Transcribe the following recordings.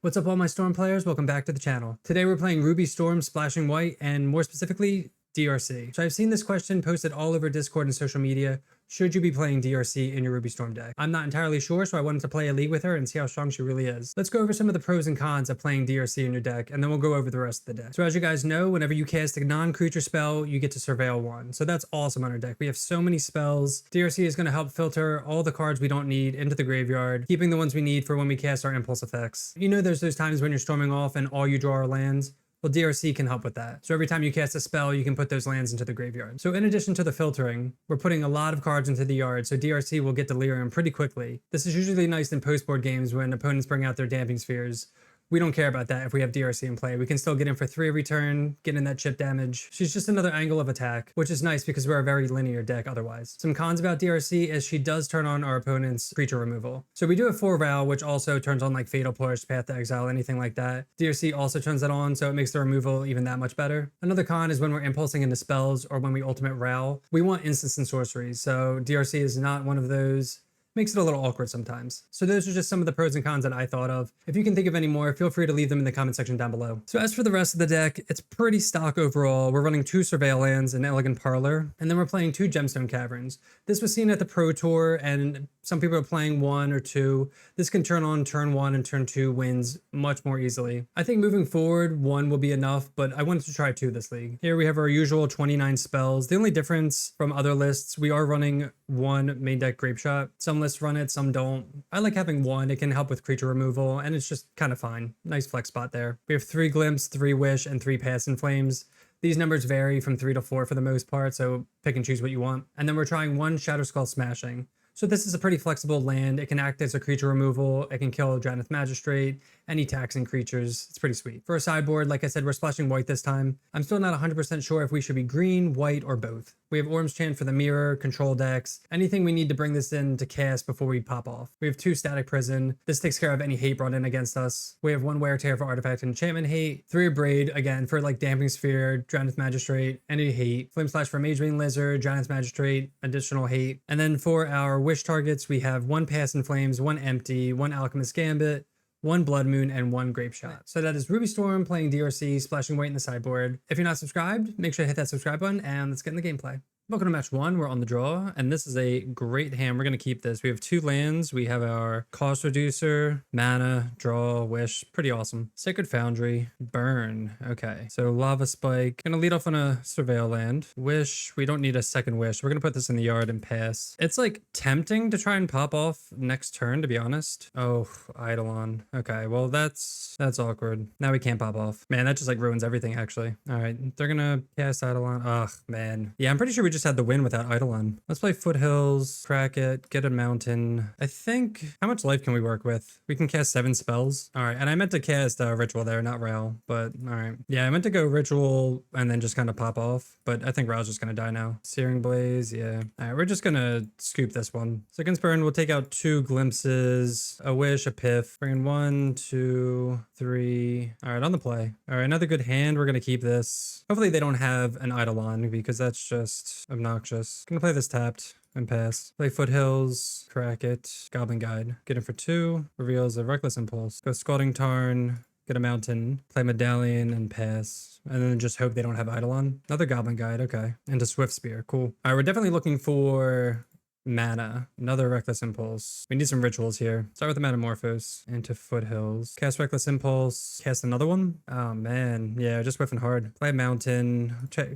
What's up all my Storm players, welcome back to the channel. Today we're playing Ruby Storm Splashing White and more specifically DRC. So I've seen this question posted all over Discord and social media. Should you be playing DRC in your Ruby Storm deck? I'm not entirely sure, so I wanted to play a league with her and see how strong she really is. Let's go over some of the pros and cons of playing DRC in your deck, and then we'll go over the rest of the deck. So as you guys know, whenever you cast a non-creature spell, you get to surveil one. So that's awesome on our deck. We have so many spells. DRC is going to help filter all the cards we don't need into the graveyard, keeping the ones we need for when we cast our impulse effects. You know there's those times when you're storming off and all you draw are lands. Well, DRC can help with that. So every time you cast a spell, you can put those lands into the graveyard. So in addition to the filtering, we're putting a lot of cards into the yard, so DRC will get delirium pretty quickly. This is usually nice in post-board games when opponents bring out their damping spheres. We don't care about that if we have DRC in play. We can still get in for 3 every turn, get in that chip damage. She's just another angle of attack, which is nice because we're a very linear deck otherwise. Some cons about DRC is she does turn on our opponent's creature removal. So we do have 4 Val, which also turns on like Fatal Push, Path to Exile, anything like that. DRC also turns that on, so it makes the removal even that much better. Another con is when we're impulsing into spells or when we ultimate Ral, we want instants and sorceries. So DRC is not one of those. Makes it a little awkward sometimes. So those are just some of the pros and cons that I thought of. If you can think of any more, feel free to leave them in the comment section down below. So as for the rest of the deck, it's pretty stock overall. We're running 2 Surveil lands, an Elegant Parlor, and then we're playing 2 Gemstone Caverns. This was seen at the Pro Tour, and some people are playing 1 or 2. This can turn on turn 1 and turn 2 wins much more easily. I think moving forward, 1 will be enough, but I wanted to try 2 this league. Here we have our usual 29 spells. The only difference from other lists, we are running 1 main deck Grape Shot. Some lists run it, some don't. I like having 1. It can help with creature removal, and it's just kind of fine. Nice flex spot there. We have 3 Glimpse, 3 Wish, and 3 Pass in Flames. These numbers vary from 3 to 4 for the most part, so pick and choose what you want. And then we're trying 1 Shadow Skull Smashing. So this is a pretty flexible land. It can act as a creature removal. It can kill Janeth Magistrate, any taxing creatures. It's pretty sweet. For a sideboard, like I said, we're splashing white this time. I'm still not 100% sure if we should be green, white, or both. We have Orm's Chant for the mirror, control decks, anything we need to bring this in to cast before we pop off. We have 2 Static Prison. This takes care of any hate brought in against us. We have 1 Wear Tear for artifact and enchantment hate, 3 Braid, again, for like Damping Sphere, Janeth Magistrate, any hate. Flame Slash for Mage Vein Lizard, Janeth Magistrate, additional hate. And then for our wish targets, we have 1 Pass in Flames, 1 Empty, 1 Alchemist Gambit, 1 Blood Moon, and 1 Grape Shot. So that is Ruby Storm playing DRC, splashing white in the sideboard. If you're not subscribed, make sure to hit that subscribe button, and let's get in the gameplay. Welcome to match 1, we're on the draw, and this is a great hand. We're going to keep this. We have 2 lands. We have our cost reducer, mana, draw, wish. Pretty awesome. Sacred Foundry, burn. Okay, so Lava Spike. Going to lead off on a Surveil land. Wish, we don't need a second wish. We're going to put this in the yard and pass. It's like tempting to try and pop off next turn, to be honest. Oh, Eidolon. Okay, well that's awkward. Now we can't pop off. Man, that just like ruins everything actually. All right, they're going to cast Eidolon. Ugh, man. Yeah, I'm pretty sure we just had the win without Eidolon. Let's play Foothills, crack it, get a mountain. I think, how much life can we work with? We can cast 7 spells. All right, and I meant to cast Ritual there, not Rail, but all right. Yeah, I meant to go Ritual and then just kind of pop off, but I think Rail's just gonna die now. Searing Blaze, yeah. All right, we're just gonna scoop this one. So against burn, we'll take out 2 Glimpses, a Wish, a Piff. Bring in 1, 2, 3. All right, on the play. All right, another good hand. We're gonna keep this. Hopefully they don't have an Eidolon because that's just obnoxious. Gonna play this tapped and pass. Play Foothills, crack it, Goblin Guide. Get in for 2, reveals a Reckless Impulse. Go Scalding Tarn, get a mountain, play Medallion and pass. And then just hope they don't have Eidolon. Another Goblin Guide, okay. Into Swift Spear, cool. All right, we're definitely looking for mana. Another Reckless Impulse. We need some rituals here. Start with the Metamorphose. Into Foothills. Cast Reckless Impulse. Cast another one. Oh man. Yeah, just whiffing hard. Play Mountain.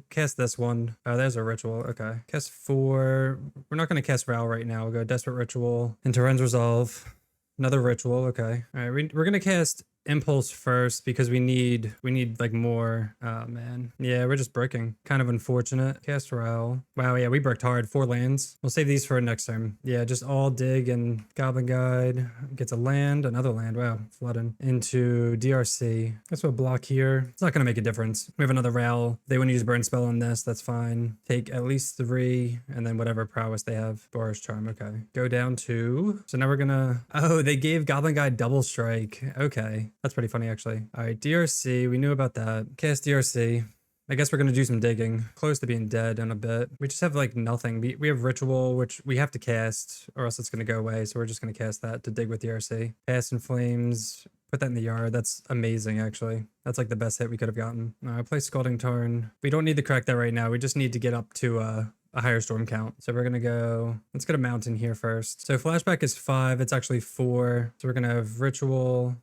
Cast this one. Oh, there's a ritual. Okay. Cast 4. We're not going to cast Ral right now. We'll go Desperate Ritual. Into Ren's Resolve. Another ritual. Okay. All right. We're going to cast Impulse first because we need like more. Oh man, yeah, we're just bricking. Kind of unfortunate. Cast Ral. Wow, yeah, we bricked hard. 4 lands. We'll save these for next time. Yeah, just all dig and Goblin Guide gets a land, another land. Wow, flooding into DRC. That's what block here. It's not gonna make a difference. We have another Ral. They want to use burn spell on this. That's fine. Take at least 3 and then whatever prowess they have. Boris Charm. Okay. Go down 2. So now we're gonna. Oh, they gave Goblin Guide double strike. Okay. That's pretty funny, actually. All right, DRC. We knew about that. Cast DRC. I guess we're going to do some digging. Close to being dead in a bit. We just have like nothing. We have Ritual, which we have to cast or else it's going to go away. So we're just going to cast that to dig with DRC. Pass in Flames. Put that in the yard. That's amazing, actually. That's like the best hit we could have gotten. All right, play Scalding Tarn. We don't need to correct that right now. We just need to get up to a higher storm count. So we're gonna go, let's get a mountain here first. So flashback is 5, it's actually 4. So we're gonna have ritual,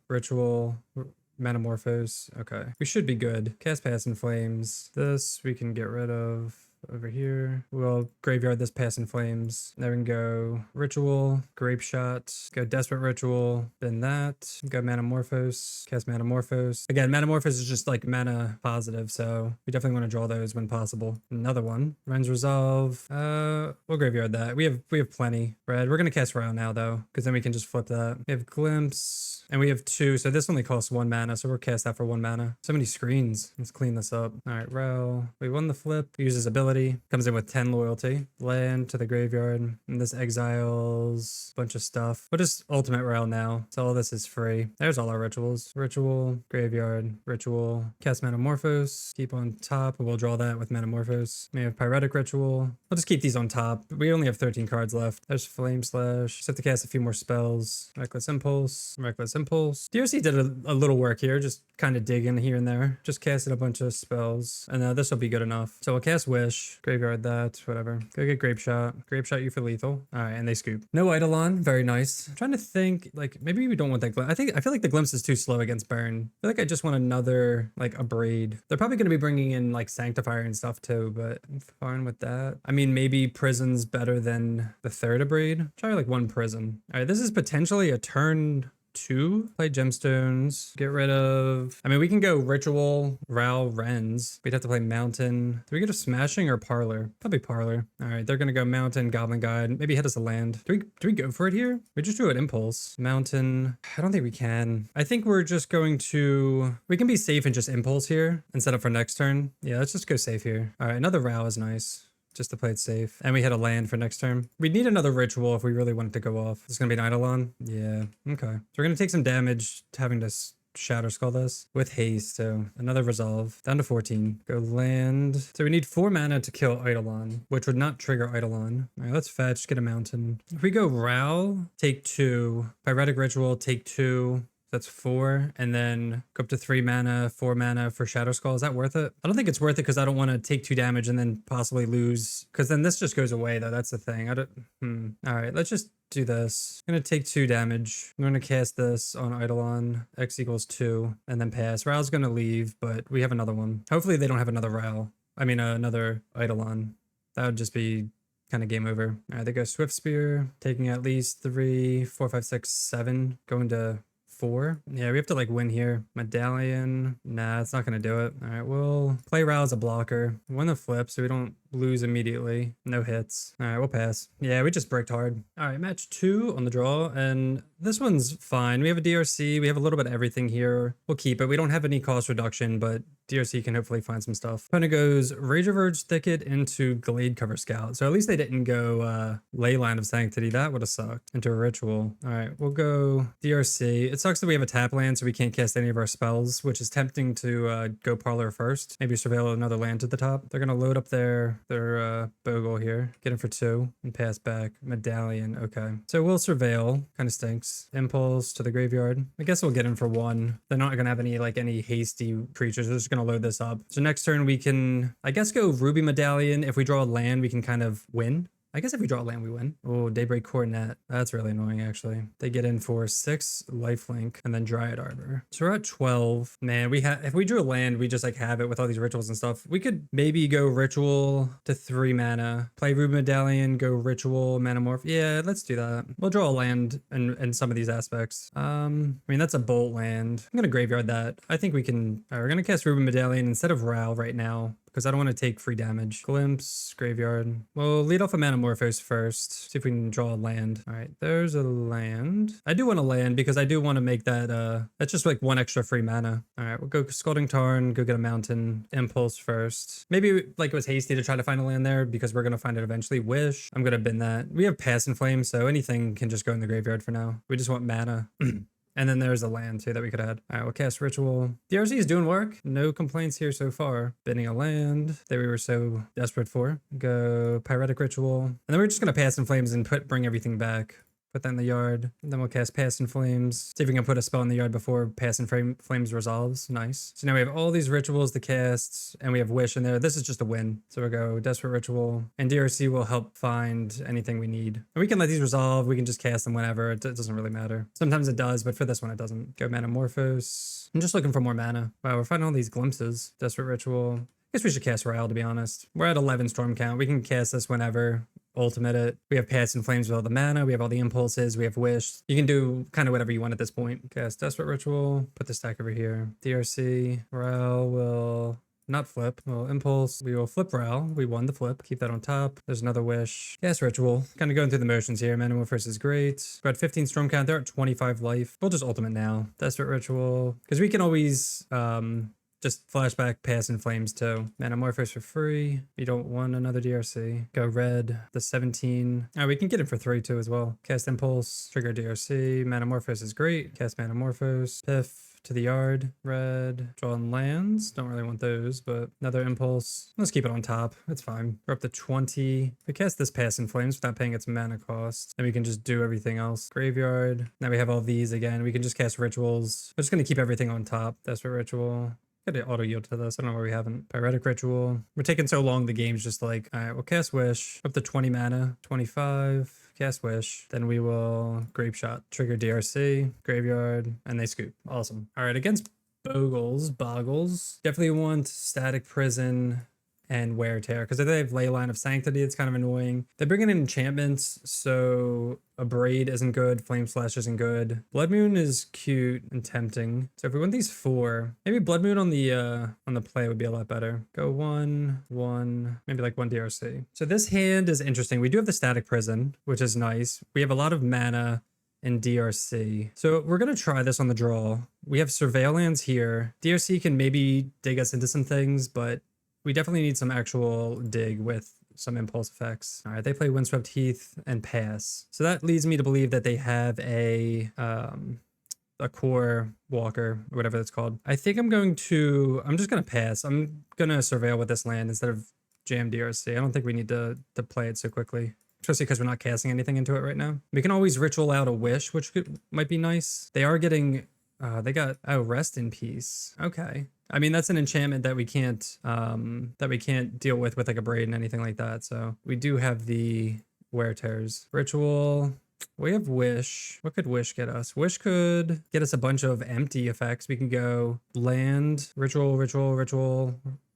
Metamorphose. Okay, we should be good. Cast Pass in Flames. This we can get rid of. Over here, we'll graveyard this Pass in Flames. Then we can go Ritual, Grape Shot, go Desperate Ritual, then that, go Metamorphose, cast Metamorphose. Again, Metamorphose is just like mana positive, so we definitely want to draw those when possible. Another one, Ren's Resolve. We'll graveyard that. We have plenty. Red. We're gonna cast Row now though, because then we can just flip that. We have Glimpse, and we have 2, so this only costs 1 mana, so we'll cast that for 1 mana. So many screens. Let's clean this up. All right, Row. We won the flip. Uses ability. Comes in with 10 loyalty. Land to the graveyard. And this exiles a bunch of stuff. We'll just ultimate rail now. So all this is free. There's all our rituals. Ritual, graveyard, ritual, cast Metamorphose. Keep on top. We'll draw that with Metamorphose. We have Pyretic Ritual. We'll just keep these on top. We only have 13 cards left. There's Flame Slash. Just have to cast a few more spells. Reckless Impulse. Reckless Impulse. DRC did a little work here. Just kind of digging here and there. Just casted a bunch of spells. And this will be good enough. So we'll cast Wish. Graveyard that, whatever. Go get Grape Shot. Grape Shot you for lethal. All right, and they scoop. No Eidolon, very nice. I'm trying to think, like, maybe we don't want that glimpse. I feel like the glimpse is too slow against Burn. I feel like I just want another, like, a Braid. They're probably going to be bringing in, like, Sanctifier and stuff, too, but I'm fine with that. I mean, maybe Prison's better than the third Abrade. Try, like, 1 Prison. All right, this is potentially a turn 2. Play Gemstones. Get rid of... I mean, we can go Ritual, Ral, Rens. We'd have to play Mountain. Do we get a Smashing or Parlor? Probably Parlor. All right, they're going to go Mountain, Goblin Guide. Maybe hit us a land. Do we go for it here? We just do an Impulse. Mountain. I don't think we can. I think we're just going to... We can be safe and just Impulse here and set up for next turn. Yeah, let's just go safe here. All right, another Ral is nice. Just to play it safe. And we hit a land for next turn. We'd need another ritual if we really wanted to go off. It's gonna be an Eidolon? Yeah, okay. So we're gonna take some damage having to Shatter Skull this with haste, so another resolve. Down to 14. Go land. So we need 4 mana to kill Eidolon, which would not trigger Eidolon. All right, let's fetch, get a mountain. If we go Ral, take 2. Pyretic Ritual, take 2. That's 4, and then go up to 3 mana, 4 mana for Shadow Skull. Is that worth it? I don't think it's worth it because I don't want to take 2 damage and then possibly lose. Because then this just goes away, though. That's the thing. I don't. All right, let's just do this. I'm gonna take 2 damage. I'm gonna cast this on Eidolon. X equals 2, and then pass. Ral's gonna leave, but we have another one. Hopefully they don't have another Ral. I mean, another Eidolon. That would just be kind of game over. All right, they go Swift Spear, taking at least 3, 4, 5, 6, 7, going to 4. Yeah, we have to like win here. Medallion. Nah, it's not gonna do it. All right, we'll play Ral as a blocker. Win the flip so we don't lose immediately. No hits. All right, we'll pass. Yeah, we just bricked hard. All right, match 2 on the draw, and this one's fine. We have a DRC. We have a little bit of everything here. We'll keep it. We don't have any cost reduction, but DRC can hopefully find some stuff. Opponent goes Rage of Verge Thicket into Glade Cover Scout. So at least they didn't go Leyline of Sanctity. That would have sucked. Into a Ritual. All right, we'll go DRC. It sucks that we have a tap land, so we can't cast any of our spells, which is tempting to go Parlor first. Maybe surveil another land to the top. They're going to load up their Bogle here. Get him for 2 and pass back. Medallion. Okay. So we'll surveil. Kind of stinks. Impulse to the graveyard. I guess we'll get him for 1. They're not going to have any hasty creatures. They're just going to load this up. So next turn we can, I guess, go Ruby Medallion. If we draw a land, we can kind of win. I guess if we draw a land, we win. Oh, Daybreak Coronet. That's really annoying, actually. They get in for 6 lifelink and then Dryad Arbor. So we're at 12. Man, if we drew a land, we just like have it with all these rituals and stuff. We could maybe go Ritual to 3 mana. Play Ruby Medallion, go Ritual, Manamorph. Yeah, let's do that. We'll draw a land in some of these aspects. I mean, that's a Bolt land. I'm gonna graveyard that. I think we can. All right, we're gonna cast Ruby Medallion instead of Ral right now, because I don't want to take free damage. Glimpse, graveyard. We'll lead off a Manamorphose first. See if we can draw a land. All right, there's a land. I do want a land because I do want to make that, that's just like 1 extra free mana. All right, we'll go Scalding Tarn, go get a mountain. Impulse first. Maybe like it was hasty to try to find a land there because we're going to find it eventually. Wish. I'm going to bin that. We have Pass and Flame, so anything can just go in the graveyard for now. We just want mana. And then there's a land too that we could add. All right, we'll cast Ritual. DRC is doing work. No complaints here so far. Binning a land that we were so desperate for. Go Pyretic Ritual. And then we're just going to Pass in Flames and bring everything back. Put that in the yard. And then we'll cast Pass and Flames. See if we can put a spell in the yard before Pass and Flames resolves. Nice. So now we have all these rituals to cast, and we have Wish in there. This is just a win. So we'll go Desperate Ritual, and DRC will help find anything we need. And we can let these resolve. We can just cast them whenever. It doesn't really matter. Sometimes it does, but for this one, it doesn't. Go Manamorphose. I'm just looking for more mana. Wow, we're finding all these glimpses. Desperate Ritual. I guess we should cast Ral, to be honest. We're at 11 storm count. We can cast this whenever. Ultimate it. We have Pass and Flames with all the mana. We have all the impulses. We have Wish. You can do kind of whatever you want at this point. Cast Desperate Ritual. Put the stack over here. DRC. Ral will not flip. Well, Impulse. We will flip Ral. We won the flip. Keep that on top. There's another Wish. Cast Ritual. Kind of going through the motions here. Manamorphose is great. We're at 15 storm count. They're at 25 life. We'll just Ultimate now. Desperate Ritual. Because we can always just flashback, Pass and Flames too. Manamorphose for free. You don't want another DRC. Go red. The 17. We can get it for 3 too as well. Cast Impulse. Trigger DRC. Manamorphose is great. Cast Manamorphose. Piff to the yard. Red. Draw on lands. Don't really want those, but another Impulse. Let's keep it on top. It's fine. We're up to 20. We cast this Pass and Flames without paying its mana cost. Then we can just do everything else. Graveyard. Now we have all these again. We can just cast rituals. We're just going to keep everything on top. Desperate Ritual. Gotta auto yield to this. I don't know why we haven't. Pyretic Ritual. We're taking so long, the game's just like, all right, we'll cast Wish. Up to 20 mana. 25. Cast Wish. Then we will Grape Shot. Trigger DRC. Graveyard. And they scoop. Awesome. All right, against Bogles. Definitely want Static Prison and Wear Tear, because if they have Leyline of Sanctity, it's kind of annoying. They're bringing in enchantments, so a Braid isn't good, Flame Slash isn't good. Blood Moon is cute and tempting. So if we want these 4, maybe Blood Moon on the play would be a lot better. Go 1, 1, maybe like 1 DRC. So this hand is interesting. We do have the Static Prison, which is nice. We have a lot of mana in DRC. So we're going to try this on the draw. We have Surveillance here. DRC can maybe dig us into some things, but we definitely need some actual dig with some impulse effects. All right, they play Windswept Heath and Pass. So that leads me to believe that they have a core walker, or whatever that's called. I think I'm just going to pass. I'm going to surveil with this land instead of jam DRC. I don't think we need to play it so quickly, especially because we're not casting anything into it right now. We can always ritual out a Wish, which might be nice. They are getting, they got, Rest in Peace. Okay. I mean, that's an enchantment that we can't deal with like a Braid and anything like that. So we do have the Wear Tears. Ritual. We have Wish. What could Wish get us? Wish could get us a bunch of empty effects. We can go land, ritual,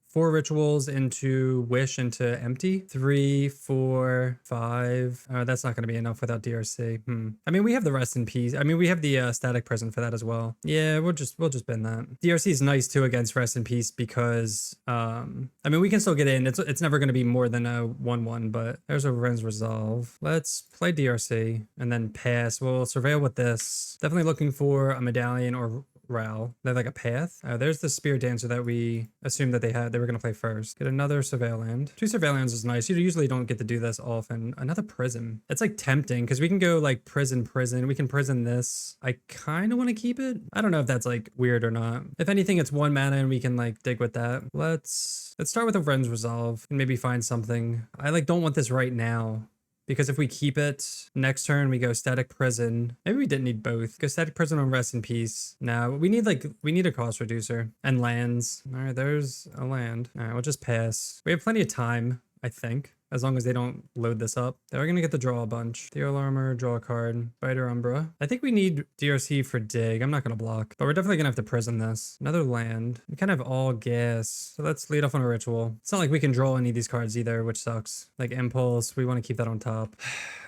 4 rituals into Wish into empty. 3, 4, 5. That's not going to be enough without DRC. I mean, we have the Rest in Peace. I mean, we have the Static Prison for that as well. Yeah, we'll just bend that. DRC is nice too against Rest in Peace because I mean, we can still get in. It's never going to be more than a 1/1, but there's a Ren's Resolve. Let's play DRC and then pass. We'll surveil with this. Definitely looking for a Medallion or Ral. They have like a path. There's the Spirit Dancer that we assumed that they were going to play first. Get another Surveilland. 2 Surveillands is nice. You usually don't get to do this often. Another Prism. It's like tempting because we can go like prison. We can prison this. I kind of want to keep it. I don't know if that's like weird or not. If anything, it's 1 mana and we can like dig with that. Let's start with a Ren's Resolve and maybe find something. I like don't want this right now. Because if we keep it, next turn we go Static Prison. Maybe we didn't need both. Go Static Prison on Rest in Peace. Now we need a cost reducer and lands. All right, there's a land. All right, we'll just pass. We have plenty of time, I think, as long as they don't load this up. They're gonna get to draw a bunch. Deal Armor, draw a card. Biter Umbra. I think we need DRC for dig. I'm not gonna block, but we're definitely gonna have to prison this. Another land. We kind of have all gas. So let's lead off on a ritual. It's not like we can draw any of these cards either, which sucks. Like Impulse, we want to keep that on top.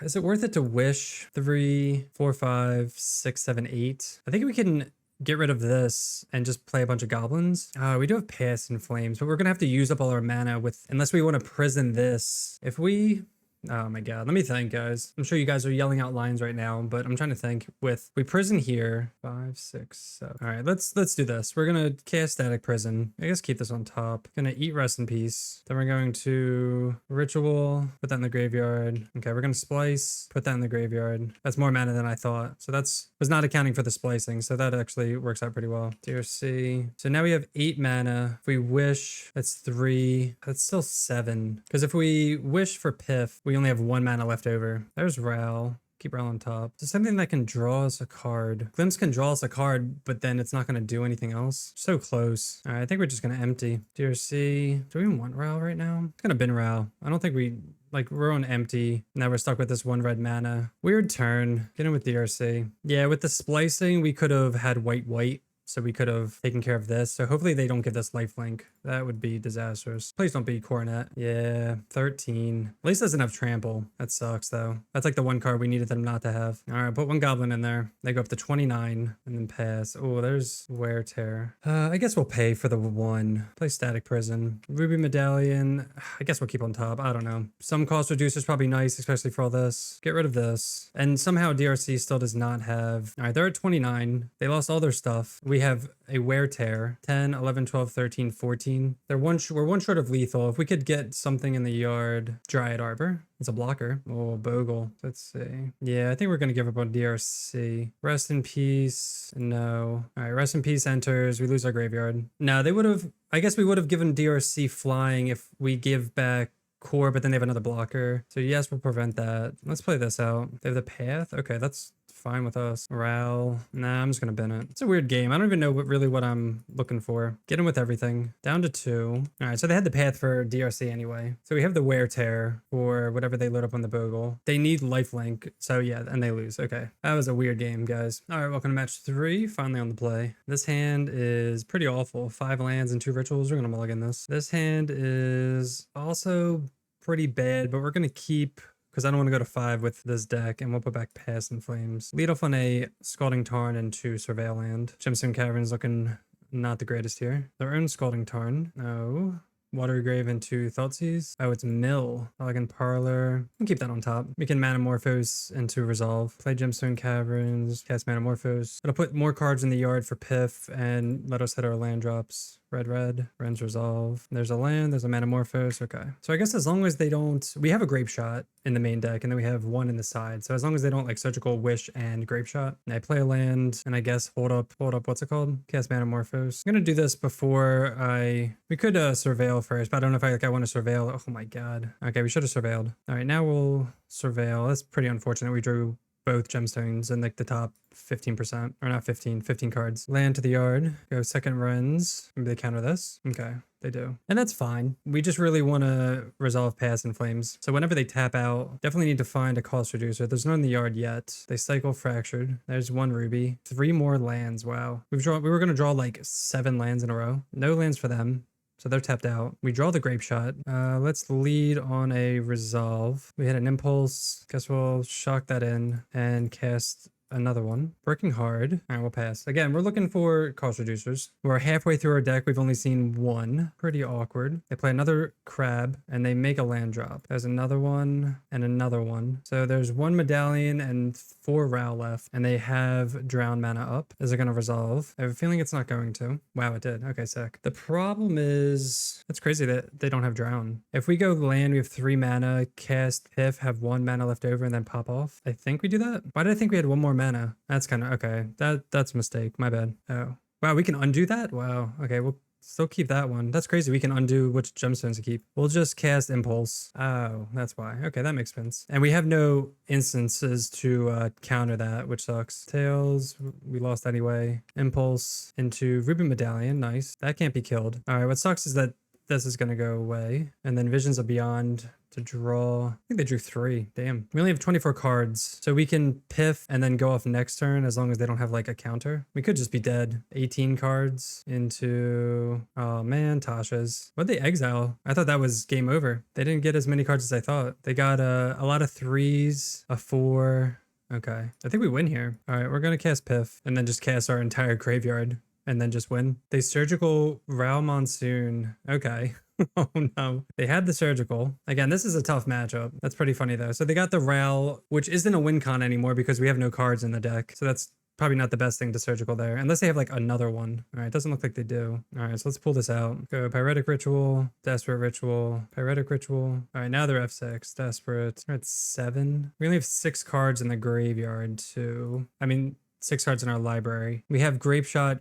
Is it worth it to Wish? 3, 4, 5, 6, 7, 8. I think we can get rid of this and just play a bunch of goblins. We do have Pass and Flames, but we're gonna have to use up all our mana unless we want to prison this. If we Oh my god, let me think, guys. I'm sure you guys are yelling out lines right now, but I'm trying to think. We prison here. 5, 6, 7. All right, let's do this. We're gonna cast Static Prison. I guess keep this on top. Gonna eat Rest in Peace. Then we're going to Ritual. Put that in the graveyard. Okay, we're gonna Splice. Put that in the graveyard. That's more mana than I thought. So was not accounting for the splicing. So that actually works out pretty well. DRC. So now we have 8 mana. If we wish, that's 3. That's still 7. Because if we wish for Piff, we only have 1 mana left over. There's Ral. Keep Ral on top. So something that can draw us a card. Glimpse can draw us a card, but then it's not going to do anything else. So close. All right, I think we're just going to empty. DRC. Do we even want Ral right now? It's going to bin Ral. I don't think we... Like, we're on empty. Now we're stuck with this 1 red mana. Weird turn. Get in with DRC. Yeah, with the splicing, we could have had white. So we could have taken care of this. So hopefully they don't give us lifelink. That would be disastrous. Please don't be Coronet. Yeah, 13. At least doesn't have trample. That sucks though. That's like the one card we needed them not to have. All right, put 1 goblin in there. They go up to 29 and then pass. Oh, there's Wear Tear. I guess we'll pay for the 1. Play Static Prison. Ruby Medallion. I guess we'll keep on top. I don't know. Some cost reducer is probably nice, especially for all this. Get rid of this. And somehow DRC still does not have... All right, they're at 29. They lost all their stuff. We have a Wear Tear, 10, 11, 12, 13, 14. We're one short of lethal. If we could get something in the yard, Dryad Arbor. It's a blocker. Oh, Bogle. Let's see. Yeah, I think we're going to give up on DRC. Rest in Peace. No. All right, Rest in Peace enters. We lose our graveyard. No, they would have... I guess we would have given DRC flying if we give back core, but then they have another blocker. So yes, we'll prevent that. Let's play this out. They have the path. Okay, that's fine with us. Ral. Nah, I'm just gonna bin it. It's a weird game. I don't even know what I'm looking for. Get in with everything. Down to 2. All right, so they had the path for DRC anyway. So we have the Wear Tear for whatever they load up on the Bogle. They need lifelink. So yeah, and they lose. Okay. That was a weird game, guys. All right, welcome to match 3. Finally on the play. This hand is pretty awful. 5 lands and 2 rituals. We're gonna mulligan this. This hand is also pretty bad, but we're gonna keep... because I don't want to go to 5 with this deck, and we'll put back Past in Flames. Lead off on a Scalding Tarn and 2 Surveil Land. Gemstone Cavern's looking not the greatest here. Their own Scalding Tarn. No. Watery Grave into Thoughtseize. Oh, it's Mill. Elegant Parlor. We'll keep that on top. We can Manamorphose into Resolve. Play Gemstone Caverns. Cast Manamorphose. It'll put more cards in the yard for Piff and let us hit our land drops. Red. Ren's Resolve. There's a land. There's a Manamorphose. Okay. So I guess as long as they don't... We have a Grape Shot in the main deck, and then we have 1 in the side. So as long as they don't like Surgical, Wish, and Grape Shot. And I play a land, and I guess hold up. What's it called? Cast Manamorphose. I'm going to do this before I... We could Surveil first, but I don't know if I want to Surveil. Oh my god. Okay, we should have Surveilled. All right, now we'll Surveil. That's pretty unfortunate. We drew both gemstones in like the top 15%, or not 15 cards. Land to the yard, go second Ren's. Maybe they counter this. Okay, they do. And that's fine. We just really want to resolve Past in Flames. So whenever they tap out, definitely need to find a cost reducer. There's none in the yard yet. They cycle Fractured. There's 1 ruby. 3 more lands. Wow. We were going to draw like 7 lands in a row. No lands for them. So they're tapped out. We draw the Grape Shot. Let's lead on a Resolve. We had an Impulse. Guess we'll shock that in and cast another one. Working hard. All right, we'll pass. Again, we're looking for cost reducers. We're halfway through our deck. We've only seen 1. Pretty awkward. They play another Crab, and they make a land drop. There's another one and another one. So there's 1 Medallion and 4 Ral left, and they have Drown mana up. Is it going to resolve? I have a feeling it's not going to. Wow, it did. Okay, sick. The problem is... It's crazy that they don't have Drown. If we go land, we have 3 mana, cast Piff, have 1 mana left over, and then pop off. I think we do that. Why did I think we had 1 more mana? That's kind of... Okay, that's a mistake. My bad. Oh. Wow, we can undo that? Wow. Okay, we'll still keep that one. That's crazy. We can undo which gemstones to keep. We'll just cast Impulse. Oh, that's why. Okay, that makes sense. And we have no instances to counter that, which sucks. Tails, we lost anyway. Impulse into Ruby Medallion. Nice. That can't be killed. All right, what sucks is that this is going to go away. And then Visions of Beyond to draw. I think they drew 3. Damn. We only have 24 cards. So we can Piff and then go off next turn as long as they don't have like a counter. We could just be dead. 18 cards into... Oh man, Tasha's. What'd they exile? I thought that was game over. They didn't get as many cards as I thought. They got a lot of 3s, a 4. Okay. I think we win here. All right, we're going to cast Piff and then just cast our entire graveyard and then just win. They Surgical Ral Monsoon. Okay. Oh no. They had the Surgical. Again, this is a tough matchup. That's pretty funny though. So they got the Ral, which isn't a win con anymore because we have no cards in the deck. So that's probably not the best thing to Surgical there. Unless they have like another one. All right, doesn't look like they do. All right, so let's pull this out. Go Pyretic Ritual, Desperate Ritual, Pyretic Ritual. All right, now they're F6, Desperate. We're at 7. We only have 6 cards in the graveyard too. I mean, 6 cards in our library. We have Grape Shot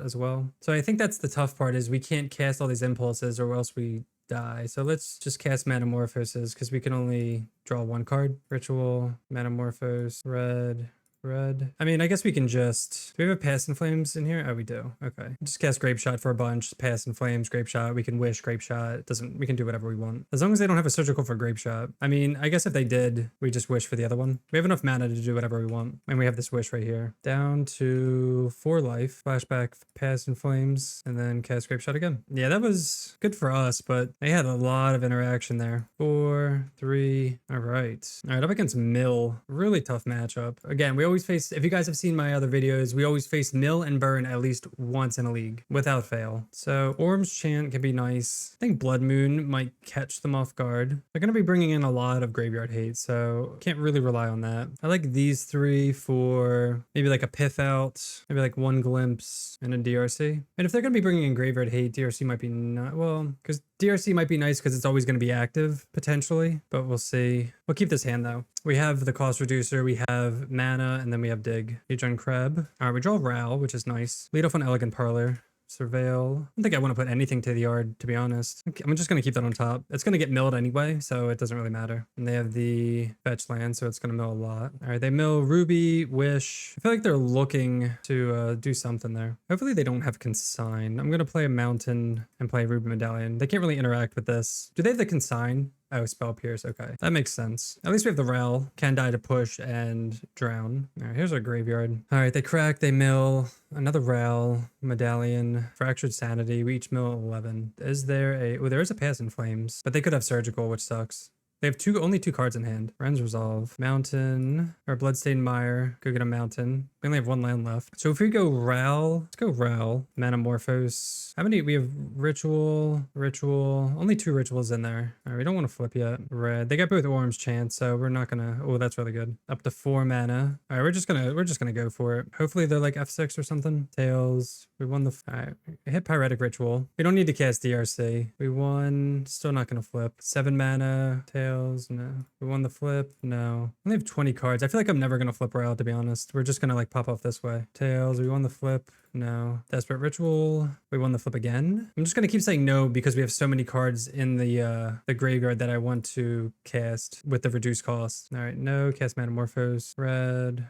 as well. So I think that's the tough part is we can't cast all these impulses or else we die. So let's just cast Metamorphosis because we can only draw one card. Ritual, Metamorphose, red. I mean, I guess we can just... Do we have a Pass in Flames in here? Oh, we do. Okay. Just cast Grape Shot for a bunch. Pass in Flames, Grape Shot. We can wish Grape Shot. We can do whatever we want. As long as they don't have a Surgical for Grape Shot. I mean, I guess if they did, we just wish for the other one. We have enough mana to do whatever we want. And we have this wish right here. Down to 4 life. Flashback, Pass in Flames, and then cast Grape Shot again. Yeah, that was good for us, but they had a lot of interaction there. 4, 3. All right. All right, up against Mill. Really tough matchup. Again, we always face, if you guys have seen my other videos, we always face Mill and Burn at least once in a league without fail. So Orm's Chant can be nice. I think Blood Moon might catch them off guard. They're going to be bringing in a lot of graveyard hate, so can't really rely on that. I like these 3 for maybe like a Pith out, maybe like 1 Glimpse and a DRC. And if they're going to be bringing in graveyard hate, DRC might be not, well, because DRC might be nice because it's always going to be active potentially, but we'll see. We'll keep this hand though. We have the cost reducer, we have mana, and then we have dig. Huge Crab. All right, we draw Ral, which is nice. Lead off on Elegant Parlor. Surveil. I don't think I want to put anything to the yard, to be honest. I'm just going to keep that on top. It's going to get milled anyway, so it doesn't really matter. And they have the fetch land, so it's going to mill a lot. All right, they mill Ruby, Wish. I feel like they're looking to do something there. Hopefully they don't have Consign. I'm going to play a Mountain and play Ruby Medallion. They can't really interact with this. Do they have the Consign? Oh, Spell Pierce. Okay. That makes sense. At least we have the Rel. Can die to push and drown. All right, here's our graveyard. All right, they crack, they mill. Another Rel. Medallion. Fractured Sanity. We each mill 11. Is there a... Oh, there is a Pass in Flames. But they could have Surgical, which sucks. They have only two cards in hand. Ren's Resolve. Mountain. Or Bloodstained Mire. Go get a Mountain. We only have 1 land left. So if we go Ral, let's go Ral. Metamorphose. How many? We have Ritual. Only 2 rituals in there. All right, we don't want to flip yet. Red. They got both Orm's Chant, so we're not gonna... Oh, that's really good. Up to 4 mana. All right, we're just gonna go for it. Hopefully they're like F6 or something. Tails. We won the... All right, hit Pyretic Ritual. We don't need to cast DRC. We won. Still not gonna flip. 7 mana. Tails. No. We won the flip. No. I only have 20 cards. I feel like I'm never gonna flip Ral, to be honest. We're just gonna like pop off this way. Tails. We won the flip. No. Desperate Ritual. We won the flip again. I'm just gonna keep saying no because we have so many cards in the graveyard that I want to cast with the reduced cost. All right, no. Cast Metamorphose. Red.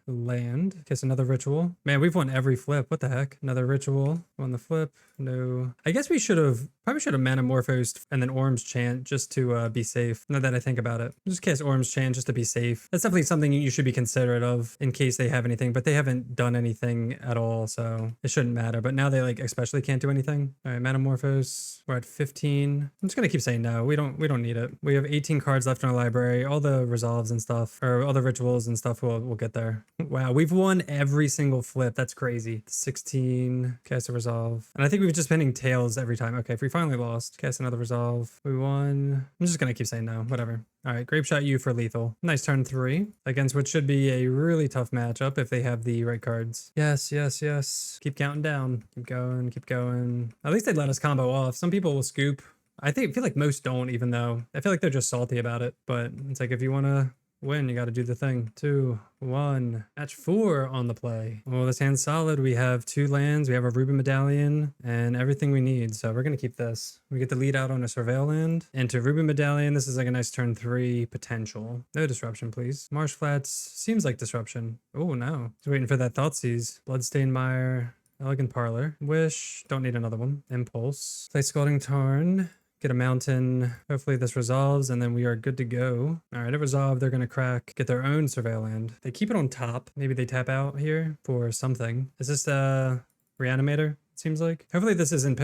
Land. Cast another ritual. Man, we've won every flip. What the heck? Another ritual. Won the flip. No. I guess we probably should have Metamorphosed and then Orm's Chant just to be safe. Now that I think about it. Just cast Orm's Chant just to be safe. That's definitely something you should be considerate of in case they have anything, but they haven't done anything at all, so it shouldn't matter. But now they like especially can't do anything. All right, Metamorphose. We're at 15. I'm just gonna keep saying no. We don't need it. We have 18 cards left in our library. All the resolves and stuff, or all the rituals and stuff we'll get there. Wow, we've won every single flip. That's crazy. 16. Cast a resolve. And I think we've just been hitting tails every time. Okay, if we finally lost, cast another resolve. We won. I'm just gonna keep saying no. Whatever. All right, Grape Shot you for lethal. Nice turn 3 against what should be a really tough matchup if they have the right cards. Yes. Keep counting down. Keep going. At least they let us combo off. Some people will scoop. I feel like most don't, even though I feel like they're just salty about it. But it's like if you want to win, you got to do the thing. 2, 1. Match 4 on the play. Well, this hand's solid. We have 2 lands. We have a Ruby Medallion and everything we need. So we're going to keep this. We get the lead out on a Surveil land. And to Ruby Medallion, this is like a nice turn 3 potential. No disruption, please. Marsh Flats seems like disruption. Oh, no. Just waiting for that Thoughtseize. Bloodstained Mire. Elegant Parlor. Wish. Don't need another one. Impulse. Play Scalding Tarn. Get a Mountain. Hopefully this resolves and then we are good to go. All right, it resolved. They're going to crack. Get their own Surveil land. They keep it on top. Maybe they tap out here for something. Is this Reanimator? Seems like. Hopefully this isn't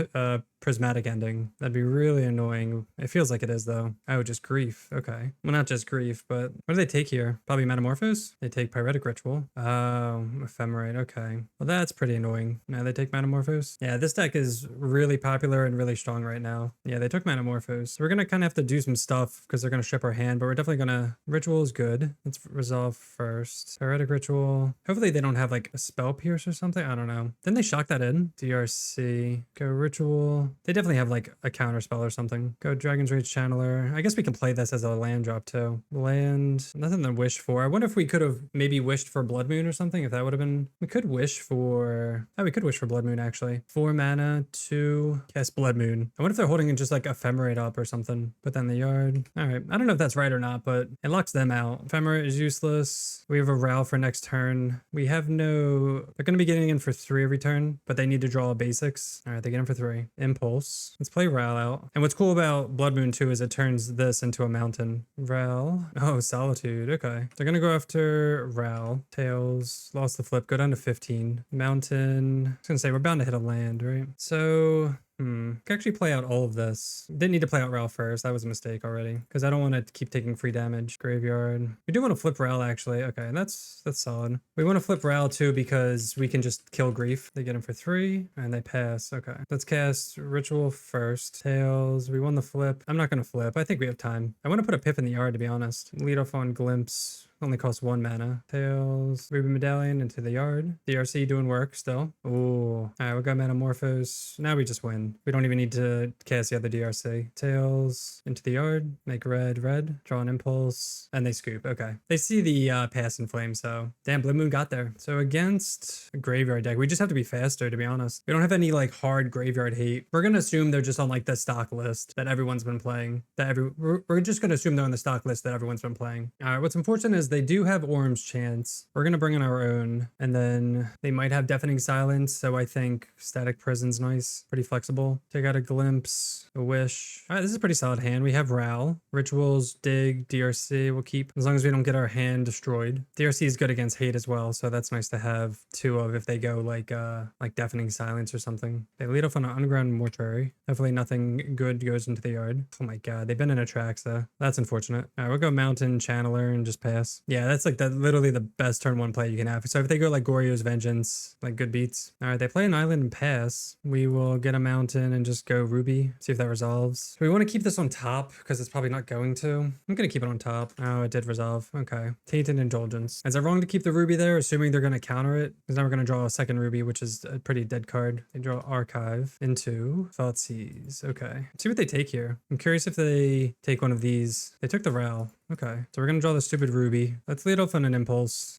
prismatic ending. That'd be really annoying. It feels like it is though. Oh, just grief. Okay. Well, not just grief, but what do they take here? Probably Metamorphose? They take Pyretic Ritual. Oh, Ephemerate. Okay. Well, that's pretty annoying. Now they take Metamorphose. Yeah, this deck is really popular and really strong right now. Yeah, they took Metamorphose. So we're going to kind of have to do some stuff because they're going to strip our hand, but we're definitely going to... Ritual is good. Let's resolve first. Pyretic Ritual. Hopefully they don't have like a Spell Pierce or something. I don't know. Didn't they shock that in? DRC. Go Ritual. They definitely have like a counter spell or something. Go Dragon's Rage Channeler. I guess we can play this as a land drop too. Land, nothing to wish for. I wonder if we could have maybe wished for Blood Moon or something, if that would have been, we could wish for, we could wish for Blood Moon actually. 4 mana to cast Blood Moon. I wonder if they're holding it just like Ephemerate up or something. Put that in the yard. All right, I don't know if that's right or not, but it locks them out. Ephemerate is useless. We have a Ral for next turn. We have no, they're going to be getting in for 3 every turn, but they need to draw basics. All right, they get in for 3. Impulse. Let's play Ral out. And what's cool about Blood Moon too is it turns this into a mountain. Ral. Oh, Solitude. Okay. They're going to go after Ral. Tails. Lost the flip. Go down to 15. Mountain. I was going to say, we're bound to hit a land, right? So could actually play out all of this. Didn't need to play out Ral first. That was a mistake already because I don't want to keep taking free damage. Graveyard. We do want to flip Ral actually. Okay, that's solid. We want to flip Ral too because we can just kill Grief. They get him for 3 and they pass. Okay, let's cast Ritual first. Tails. We won the flip. I'm not going to flip. I think we have time. I want to put a Pip in the yard to be honest. Lead off on Glimpse. Only costs 1 mana. Tails. Ruby Medallion into the yard. DRC doing work still. Ooh. Alright, we got Metamorphose. Now we just win. We don't even need to cast the other DRC. Tails into the yard. Make red. Draw an Impulse. And they scoop. Okay. They see the pass in flame, so. Damn, Blue Moon got there. So against a graveyard deck, we just have to be faster, to be honest. We don't have any like hard graveyard hate. We're gonna assume they're just on like the stock list that everyone's been playing. We're just gonna assume they're on the stock list that everyone's been playing. Alright, what's unfortunate is they do have Orm's Chance. We're gonna bring in our own, and then they might have Deafening Silence, so I think Static Prison's nice. Pretty flexible. Take out a Glimpse, a Wish. Alright, this is a pretty solid hand. We have Ral, Rituals, Dig, DRC. We'll keep, as long as we don't get our hand destroyed. DRC is good against hate as well, so that's nice to have 2 of if they go like Deafening Silence or something. They lead off on an Underground Mortuary. Hopefully nothing good goes into the yard. Oh my god, they've been in Atraxa. That's unfortunate. Alright, we'll go Mountain Channeler and just pass. Yeah, that's like literally the best turn 1 play you can have. So if they go like Goryo's Vengeance, like good beats. All right, they play an island and pass. We will get a mountain and just go Ruby, see if that resolves. So we want to keep this on top because it's probably not going to. I'm going to keep it on top. Oh, it did resolve. Okay. Tainted Indulgence. Is it wrong to keep the Ruby there, assuming they're going to counter it? Because now we're going to draw a second Ruby, which is a pretty dead card. They draw Archive into Thoughtseize. Okay. Let's see what they take here. I'm curious if they take one of these. They took the Ral. Okay, so we're gonna draw the stupid Ruby. Let's lead off on an Impulse.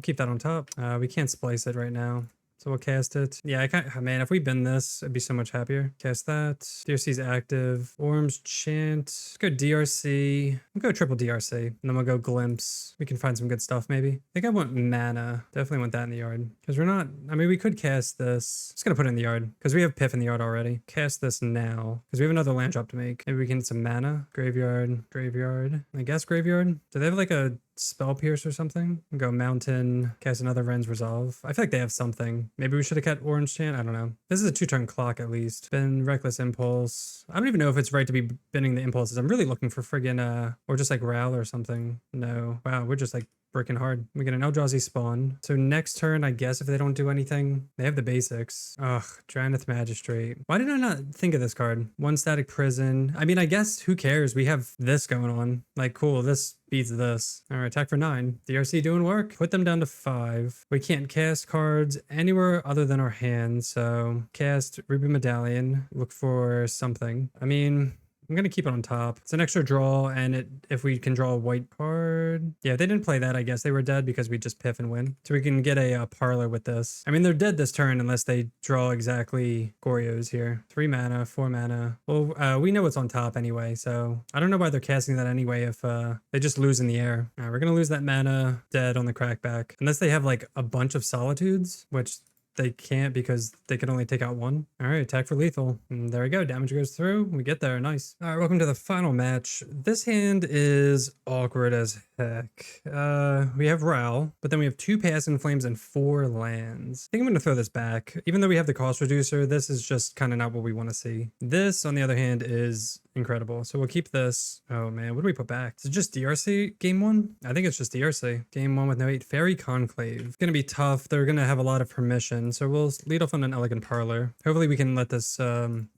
Keep that on top. We can't splice it right now. So we'll cast it. Yeah, I can't, man, if we bend this, I'd be so much happier. Cast that. DRC's active. Orm's Chant. Let's go DRC. We'll go triple DRC. And then we'll go Glimpse. We can find some good stuff, maybe. I think I want mana. Definitely want that in the yard. Because we're not, I mean, we could cast this. Just gonna put it in the yard. Because we have Piff in the yard already. Cast this now. Because we have another land drop to make. Maybe we can get some mana. Graveyard. I guess Graveyard. Do they have like a Spell Pierce or something? Go Mountain, cast another Ren's Resolve. I feel like they have something. Maybe we should have kept Orange Chant. I don't know. This is a 2-turn clock at least. Been Reckless Impulse. I don't even know if it's right to be bending the impulses. I'm really looking for friggin' or just like Ral or something. No. Wow, we're just like freaking hard. We get an Eldrazi spawn. So next turn, I guess if they don't do anything, they have the basics. Ugh, Dranith Magistrate. Why did I not think of this card? 1 Static Prison. I mean, I guess who cares? We have this going on. Like, cool, this beats this. All right, attack for 9. DRC doing work. Put them down to 5. We can't cast cards anywhere other than our hand. So cast Ruby Medallion. Look for something. I mean, I'm going to keep it on top. It's an extra draw, and if we can draw a white card. Yeah, if they didn't play that, I guess they were dead because we just piff and win. So we can get a parlor with this. I mean, they're dead this turn unless they draw exactly Goryo's here. 3 mana, 4 mana. Well, we know what's on top anyway, so I don't know why they're casting that anyway if they just lose in the air. All right, we're going to lose that mana dead on the crackback. Unless they have like a bunch of Solitudes, which they can't because they can only take out 1. All right, attack for lethal. And there we go. Damage goes through. We get there. Nice. All right, welcome to the final match. This hand is awkward as heck. We have Ral, but then we have 2 Pass in Flames and 4 lands. I think I'm going to throw this back. Even though we have the cost reducer, this is just kind of not what we want to see. This, on the other hand, is incredible. So we'll keep this. Oh man, what do we put back? Is it just DRC game 1? I think it's just DRC. Game 1 with no 8. Fairy Conclave. It's going to be tough. They're going to have a lot of permission. So we'll lead off on an Elegant Parlor. Hopefully we can let this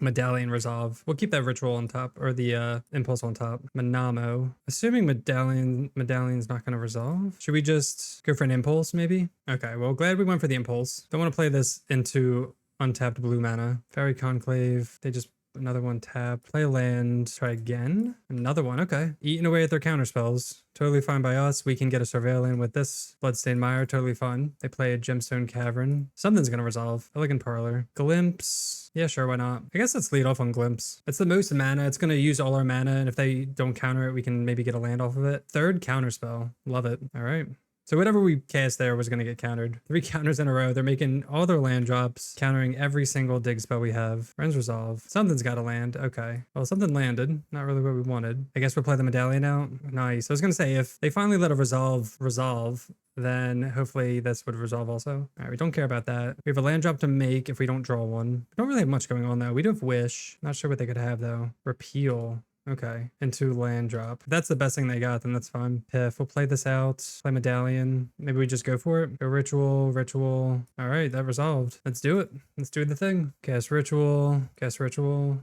Medallion resolve. We'll keep that Ritual on top, or the Impulse on top. Manamo. Assuming Medallion's not going to resolve. Should we just go for an Impulse maybe? Okay, well, glad we went for the Impulse. Don't want to play this into untapped blue mana. Fairy Conclave. They just another one tapped. Play a land. Try again. Another one. Okay. Eating away at their counter spells. Totally fine by us. We can get a Surveil in with this. Bloodstained Mire. Totally fine. They play a Gemstone Cavern. Something's going to resolve. Elegant Parlor. Glimpse. Yeah, sure. Why not? I guess let's lead off on Glimpse. It's the most mana. It's going to use all our mana. And if they don't counter it, we can maybe get a land off of it. Third counter spell. Love it. All right. So whatever we cast there was going to get countered. 3 counters in a row. They're making all their land drops, countering every single dig spell we have. Friends Resolve. Something's got to land. Okay. Well, something landed. Not really what we wanted. I guess we'll play the Medallion out. Nice. I was going to say, if they finally let a resolve, then hopefully this would resolve also. All right, we don't care about that. We have a land drop to make if we don't draw one. We don't really have much going on though. We do have Wish. Not sure what they could have though. Repeal. Okay, into land drop. If that's the best thing they got, then that's fine. Piff, we'll play this out. Play Medallion. Maybe we just go for it. Go Ritual, Ritual. All right, that resolved. Let's do it. Let's do the thing. Cast Ritual,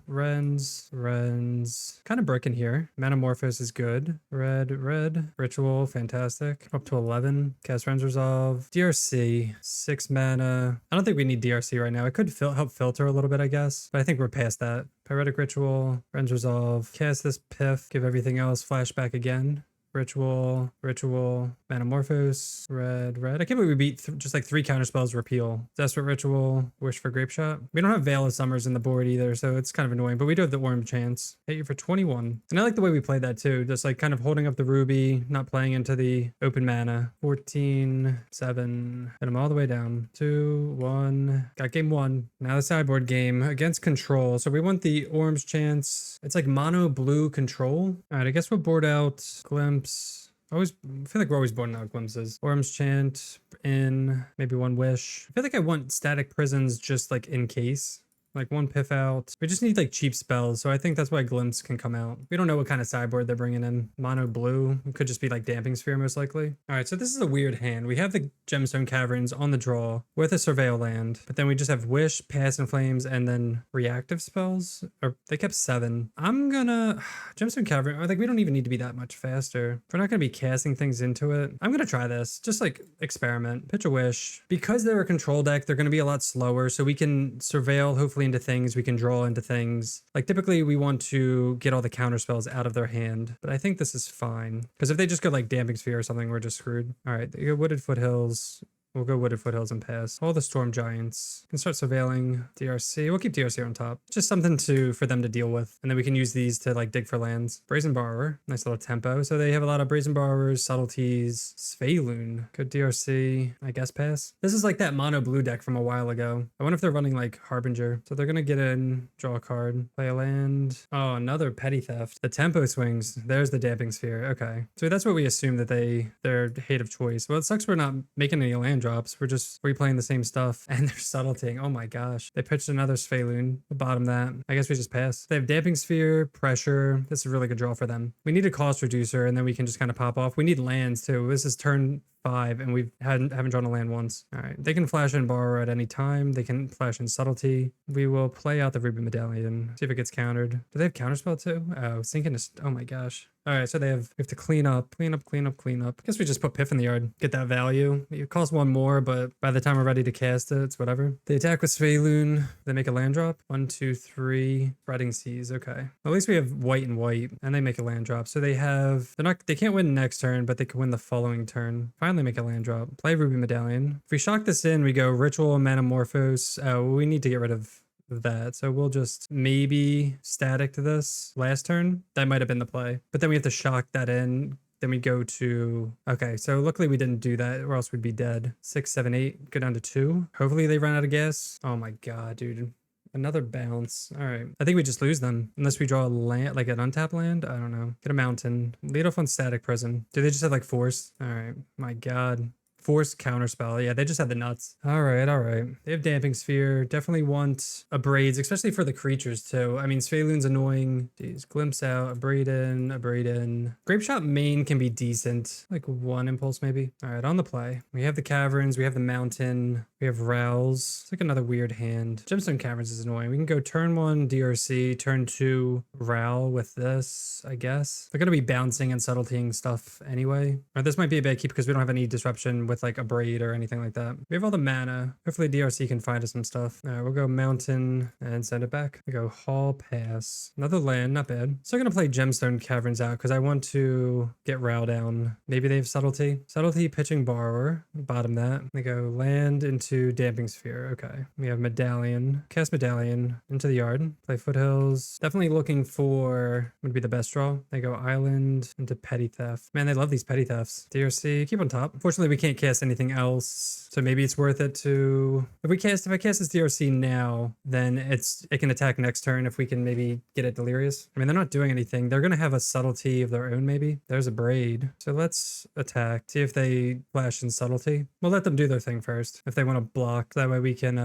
Rens. Kind of broken here. Manamorphose is good. Red, Ritual, fantastic. Up to 11. Cast Rens Resolve. DRC, 6 mana. I don't think we need DRC right now. It could help filter a little bit, I guess, but I think we're past that. Pyretic Ritual, Rens Resolve, cast this Piff, give everything else flashback again. Ritual, Manamorphose, red. I can't believe we beat just like 3 counterspells, Repeal. Desperate Ritual, Wish for Grape Shot. We don't have Veil of Summers in the board either, so it's kind of annoying, but we do have the Orm Chance. Hit you for 21. And I like the way we played that too, just like kind of holding up the Ruby, not playing into the open mana. 14, 7, hit them all the way down. 2, 1, got game 1. Now the sideboard game against Control. So we want the Orm's Chance. It's like mono blue Control. All right, I guess we'll board out Glimpse. I feel like we're always boarding out glimpses. Orm's Chant in, maybe 1 Wish. I feel like I want Static Prisons just like in case. Like 1 Piff out. We just need like cheap spells, so I think that's why Glimpse can come out. We don't know what kind of sideboard they're bringing in. Mono blue. It could just be like Damping Sphere most likely. All right, so this is a weird hand. We have the Gemstone Caverns on the draw with a Surveil land, but then we just have Wish, Pass and Flames, and then reactive spells. Or they kept 7. I'm gonna Gemstone Cavern. I think we don't even need to be that much faster. If we're not gonna be casting things into it, I'm gonna try this. Just like experiment. Pitch a Wish. Because they're a control deck, they're gonna be a lot slower, so we can Surveil hopefully into things, we can draw into things. Like typically we want to get all the counter spells out of their hand, but I think this is fine. Because if they just go like Damping Sphere or something, we're just screwed. All right, they go Wooded Foothills. We'll go Wooded Foothills and pass. All the Storm Giants. Can start surveilling DRC. We'll keep DRC on top. Just something for them to deal with. And then we can use these to like dig for lands. Brazen Borrower. Nice little tempo. So they have a lot of Brazen Borrowers, Subtleties, Sphailoon. Good DRC. I guess pass. This is like that mono blue deck from a while ago. I wonder if they're running like Harbinger. So they're going to get in, draw a card, play a land. Oh, another Petty Theft. The tempo swings. There's the Damping Sphere. Okay. So that's what we assume that their hate of choice. Well, it sucks we're not making any land drops. We're just replaying the same stuff and they're subtleting. Oh my gosh. They pitched another Sphailoon. We'll bottom that. I guess we just pass. They have Damping Sphere, Pressure. This is a really good draw for them. We need a cost reducer and then we can just kind of pop off. We need lands too. This is turn 5 and we haven't drawn a land once. All right. They can flash in Borrower at any time. They can flash in Subtlety. We will play out the Ruby Medallion. See if it gets countered. Do they have Counterspell too? Oh, sinking is, oh my gosh. All right, so we have to clean up. I guess we just put Piff in the yard, get that value. It costs 1 more, but by the time we're ready to cast it, it's whatever. They attack with Sphailoon. They make a land drop. 1, 2, 3. Spreading Seas. Okay. At least we have white, and they make a land drop. So they can't win next turn, but they can win the following turn. Finally make a land drop. Play Ruby Medallion. If we shock this in, we go Ritual, Manamorphose. We need to get rid of that, so we'll just maybe static to this last turn. That might have been the play, but then we have to shock that in. Then we go to, okay, so luckily we didn't do that or else we'd be dead. 6, 7, 8, go down to 2. Hopefully they run out of gas. Oh my god, dude. Another bounce. All right. I think we just lose them unless we draw a land, like an untapped land. I don't know. Get a mountain. Lead off on Static Prison. Do they just have like Force? All right. My god. Force Counterspell. Yeah, they just have the nuts. All right. They have Damping Sphere. Definitely want a Braids, especially for the creatures too. I mean, Sphailoon's annoying. Jeez, Glimpse out, a Braid in. Grape Shot main can be decent. Like 1 impulse maybe. All right, on the play. We have the Caverns. We have the Mountain. We have Rouse. It's like another weird hand. Gemstone Caverns is annoying. We can go turn 1 DRC, turn 2 Rowl with this, I guess. They're going to be bouncing and subtletying stuff anyway. Or this might be a bad keep because we don't have any disruption with with like a braid or anything like that. We have all the mana. Hopefully DRC can find us some stuff. All right, we'll go mountain and send it back. We go hall pass. Another land, not bad. Still gonna play gemstone caverns out because I want to get Rao down. Maybe they have subtlety. Subtlety pitching borrower. Bottom that. They go land into damping sphere. Okay. We have medallion. Cast medallion into the yard. Play foothills. Definitely looking for would be the best draw. They go island into petty theft. Man, they love these petty thefts. DRC, keep on top. Unfortunately, we can't cast anything else. So maybe it's worth it to if I cast this DRC now, then it can attack next turn if we can maybe get it delirious. I mean, they're not doing anything. They're gonna have a subtlety of their own, maybe. There's a braid. So let's attack. See if they flash in subtlety. We'll let them do their thing first. If they want to block, that way we can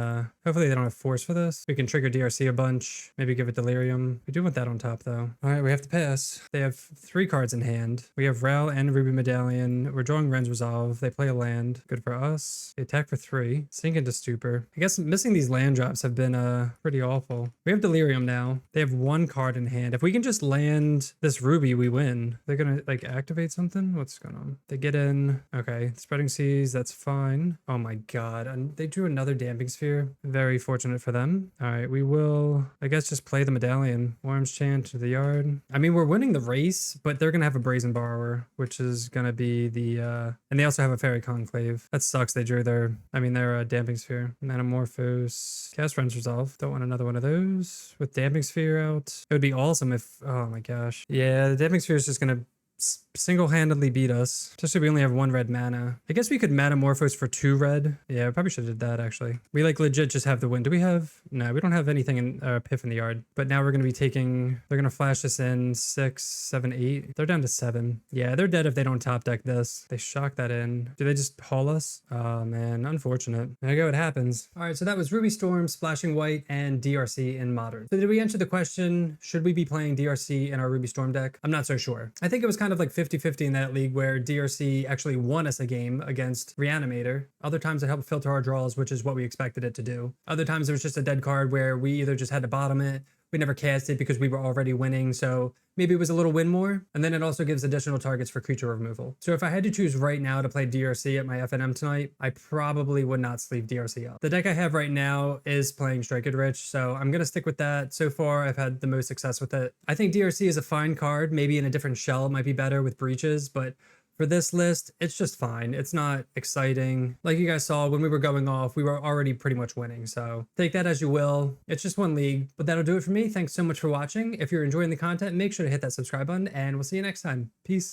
hopefully they don't have force for this. We can trigger DRC a bunch, maybe give it delirium. We do want that on top though. All right, we have to pass. They have 3 cards in hand. We have Rel and Ruby Medallion. We're drawing Ren's Resolve. They play a land. Good for us. They attack for 3. Sink into Stupor. I guess missing these land drops have been pretty awful. We have delirium now. They have 1 card in hand. If we can just land this Ruby, we win. They're gonna like activate something. What's going on? They get in. Okay, spreading seas. That's fine. Oh my god. And they drew another damping sphere. Very fortunate for them. All right, we will, I guess, just play the medallion. Worm's Chant to the yard. I mean, we're winning the race, but they're gonna have a brazen borrower, which is gonna be the and they also have a fairy conclave. That sucks. They drew their damping sphere. Manamorphose. Cast Ren's Resolve. Don't want another one of those with damping sphere out. It would be awesome if, oh my gosh. Yeah, the damping sphere is just gonna single-handedly beat us. Just so we only have 1 red mana. I guess we could Manamorphose for 2 red. Yeah, we probably should have did that actually. We like legit just have the win. Do we have? No, we don't have anything in Piff in the yard. But now we're gonna be taking, they're gonna flash us in 6, 7, 8. They're down to 7. Yeah, they're dead if they don't top deck this. They shock that in. Do they just haul us? Oh man, unfortunate. There you go, it happens. All right, so that was Ruby Storm, Splashing White, and DRC in Modern. So did we answer the question, should we be playing DRC in our Ruby Storm deck? I'm not so sure. I think it was kind of like 50-50 in that league where DRC actually won us a game against Reanimator. Other times it helped filter our draws, which is what we expected it to do. Other times it was just a dead card where we either just had to bottom it, we never cast it because we were already winning, so maybe it was a little win more. And then it also gives additional targets for creature removal. So if I had to choose right now to play DRC at my FNM tonight, I probably would not sleeve DRC up. The deck I have right now is playing Strike It Rich, so I'm gonna stick with that. So far, I've had the most success with it. I think DRC is a fine card. Maybe in a different shell it might be better with breaches, but for this list, it's just fine. It's not exciting. Like you guys saw when we were going off, we were already pretty much winning. So take that as you will. It's just one league, but that'll do it for me. Thanks so much for watching. If you're enjoying the content, make sure to hit that subscribe button and we'll see you next time. Peace.